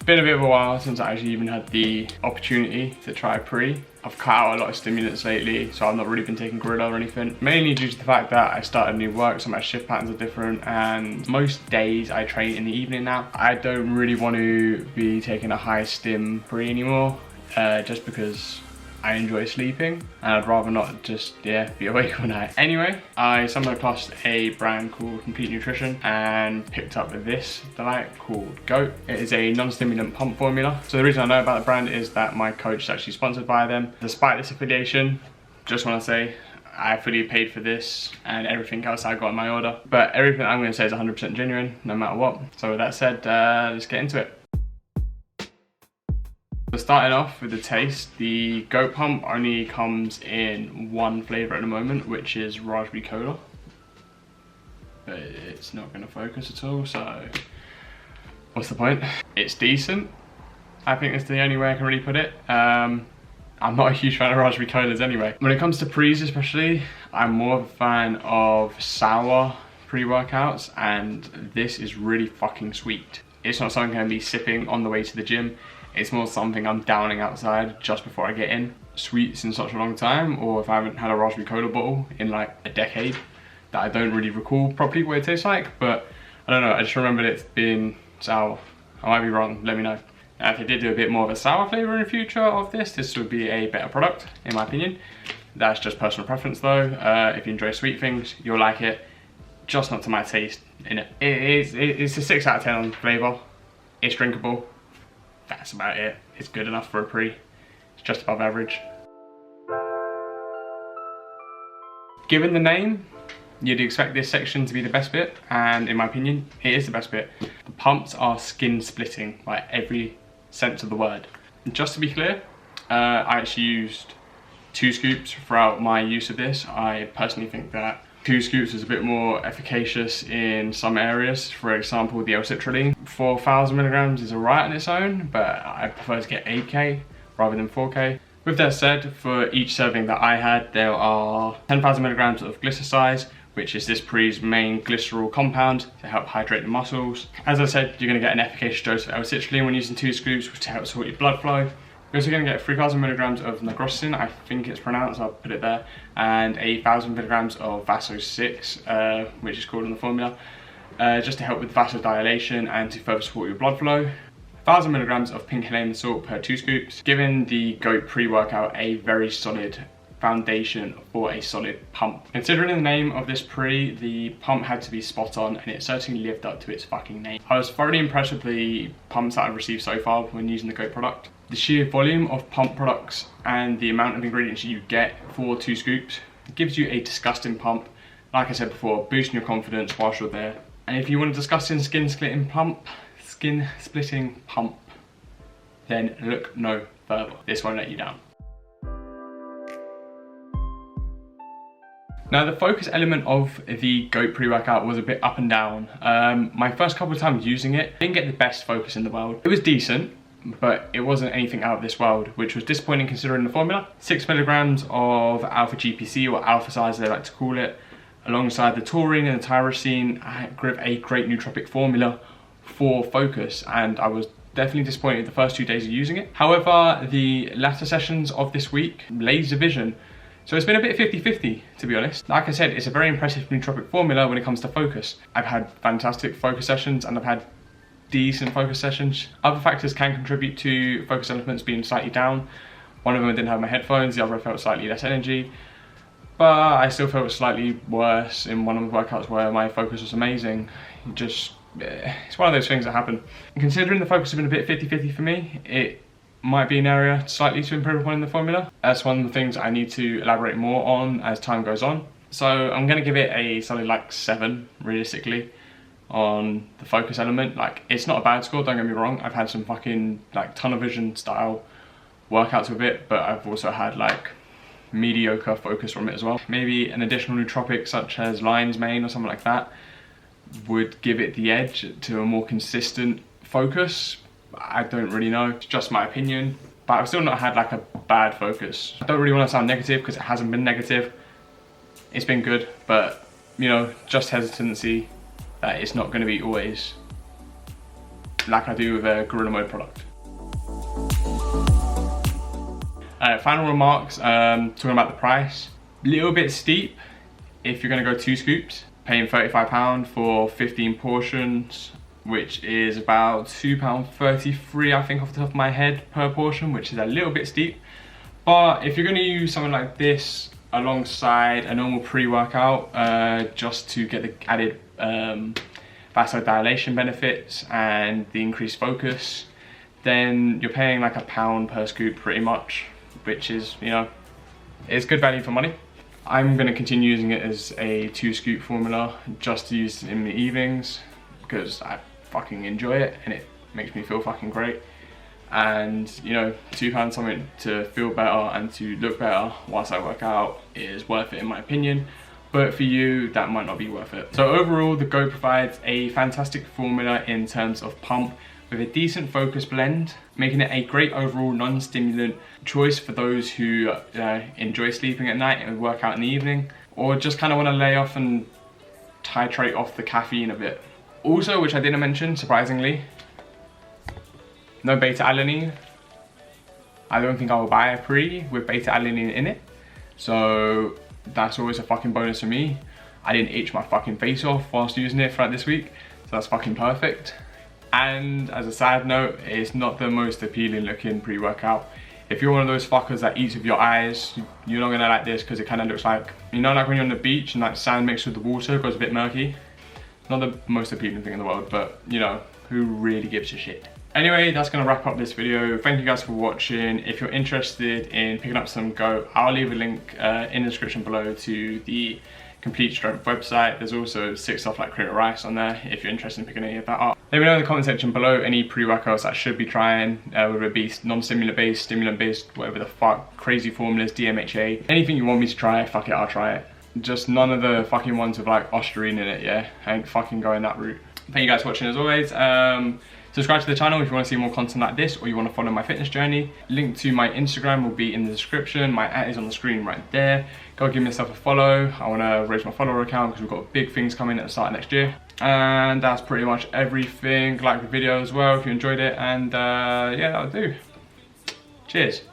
been a bit of a while since I actually even had the opportunity to try pre. I've cut out a lot of stimulants lately, so I've not really been taking gorilla or anything. Mainly due to the fact that I started new work, so my shift patterns are different, and most days I train in the evening now. I don't really want to be taking a high stim pre anymore, just because I enjoy sleeping and I'd rather not just, be awake all night. Anyway, I stumbled across a brand called Complete Nutrition and picked up this that I like called G.O.A.T. It is a non-stimulant pump formula. So the reason I know about the brand is that my coach is actually sponsored by them. Despite this affiliation, just want to say I fully paid for this and everything else I got in my order. But everything I'm going to say is 100% genuine, no matter what. So with that said, let's get into it. So starting off with the taste, the G.O.A.T pump only comes in one flavour at the moment, which is raspberry cola. But it's not going to focus at all, so what's the point? It's decent. I think it's the only way I can really put it. I'm not a huge fan of raspberry colas anyway. When it comes to pre's especially, I'm more of a fan of sour pre-workouts, and this is really fucking sweet. It's not something I'm going to be sipping on the way to the gym. It's more something I'm downing outside just before I get in. Sweets in such a long time, or if I haven't had a raspberry cola bottle in like a decade, that I don't really recall properly what it tastes like, but I don't know, I just remembered it being sour. I might be wrong, let me know. Now, if they did do a bit more of a sour flavour in the future of this would be a better product, in my opinion. That's just personal preference though. If you enjoy sweet things, you'll like it, just not to my taste in it. It's a 6 out of 10 on flavour. It's drinkable. That's about it. It's good enough for a pre. It's just above average. Given the name, you'd expect this section to be the best bit, and in my opinion, it is the best bit. The pumps are skin splitting by every sense of the word. And just to be clear, I actually used 2 scoops throughout my use of this. I personally think that 2 scoops is a bit more efficacious in some areas. For example, the L-citrulline. 4,000 milligrams is alright on its own, but I prefer to get 8K rather than 4K. With that said, for each serving that I had, there are 10,000 milligrams of glycosides, which is this pre's main glycerol compound to help hydrate the muscles. As I said, you're going to get an efficacious dose of L-citrulline when using 2 scoops to help support your blood flow. You're also going to get 3,000 milligrams of nigrosin, I think it's pronounced, I'll put it there, and 1,000 milligrams of Vaso-6, which is called in the formula, just to help with vasodilation and to further support your blood flow. 1,000 milligrams of pink Himalayan salt per 2 scoops, giving the G.O.A.T pre-workout a very solid foundation for a solid pump. Considering the name of this pre, the pump had to be spot on, and it certainly lived up to its fucking name. I was thoroughly impressed with the pumps that I've received so far when using the G.O.A.T product. The sheer volume of pump products and the amount of ingredients you get for 2 scoops gives you a disgusting pump. Like I said before, boosting your confidence whilst you're there. And if you want a disgusting skin splitting pump, then look no further. This won't let you down. Now, the focus element of the G.O.A.T pre-workout was a bit up and down. My first couple of times using it, I didn't get the best focus in the world. It was decent, but it wasn't anything out of this world, which was disappointing considering the formula. 6 milligrams of alpha GPC, or alpha size they like to call it, alongside the taurine and the tyrosine, give a great nootropic formula for focus, and I was definitely disappointed the first 2 days of using it. However, the latter sessions of this week, laser vision. So it's been a bit 50-50, to be honest. Like I said, it's a very impressive nootropic formula when it comes to focus. I've had fantastic focus sessions and I've had decent focus sessions. Other factors can contribute to focus elements being slightly down. One of them I didn't have my headphones, the other I felt slightly less energy. But I still felt slightly worse in one of the workouts where my focus was amazing. It's one of those things that happen. And considering the focus has been a bit 50-50 for me, it might be an area slightly to improve upon in the formula. That's one of the things I need to elaborate more on as time goes on. So I'm going to give it a solid like 7 realistically on the focus element. Like, it's not a bad score, don't get me wrong. I've had some fucking like tunnel vision style workouts with it, but I've also had like mediocre focus from it as well. Maybe an additional nootropic such as lion's mane or something like that would give it the edge to a more consistent focus. I don't really know, it's just my opinion, but I've still not had like a bad focus. I don't really want to sound negative because it hasn't been negative. It's been good, but you know, just hesitancy that it's not going to be always like I do with a Gorilla Mode product. Final remarks, talking about the price. A little bit steep if you're going to go 2 scoops. Paying £35 for 15 portions, which is about £2.33 I think off the top of my head per portion, which is a little bit steep. But if you're going to use something like this alongside a normal pre-workout, just to get the added vasodilation benefits and the increased focus, then you're paying like £1 per scoop pretty much, which is, you know, it's good value for money. I'm going to continue using it as a 2 scoop formula just to use in the evenings because I fucking enjoy it and it makes me feel fucking great. And you know, £2 something to feel better and to look better whilst I work out is worth it in my opinion, but for you that might not be worth it. So overall, the G.O.A.T provides a fantastic formula in terms of pump with a decent focus blend, making it a great overall non-stimulant choice for those who enjoy sleeping at night and work out in the evening, or just kind of want to lay off and titrate off the caffeine a bit. Also, which I didn't mention, surprisingly, no beta-alanine. I don't think I will buy a pre with beta-alanine in it, so that's always a fucking bonus for me. I didn't itch my fucking face off whilst using it throughout this week, so that's fucking perfect. And as a side note, it's not the most appealing looking pre-workout. If you're one of those fuckers that eats with your eyes, you're not gonna like this because it kind of looks like, you know, like when you're on the beach and like sand mixed with the water goes a bit murky. Not the most appealing thing in the world, but you know, who really gives a shit? Anyway, that's gonna wrap up this video. Thank you guys for watching. If you're interested in picking up some G.O.A.T, I'll leave a link in the description below to the Complete Strength website. There's also sick stuff like Clear Rice on there if you're interested in picking any of that up. Let me know in the comment section below any pre-workouts I should be trying, whether it be non-stimulant based, stimulant based, whatever the fuck, crazy formulas, DMHA, anything you want me to try, fuck it, I'll try it. Just none of the fucking ones with like ostarine in it, yeah? I ain't fucking going that route. Thank you guys for watching as always. Subscribe to the channel if you want to see more content like this or you want to follow my fitness journey. Link to my Instagram will be in the description. My @ is on the screen right there. Go give myself a follow. I want to raise my follower account because we've got big things coming at the start of next year. And that's pretty much everything. Like the video as well if you enjoyed it. And yeah, that'll do. Cheers.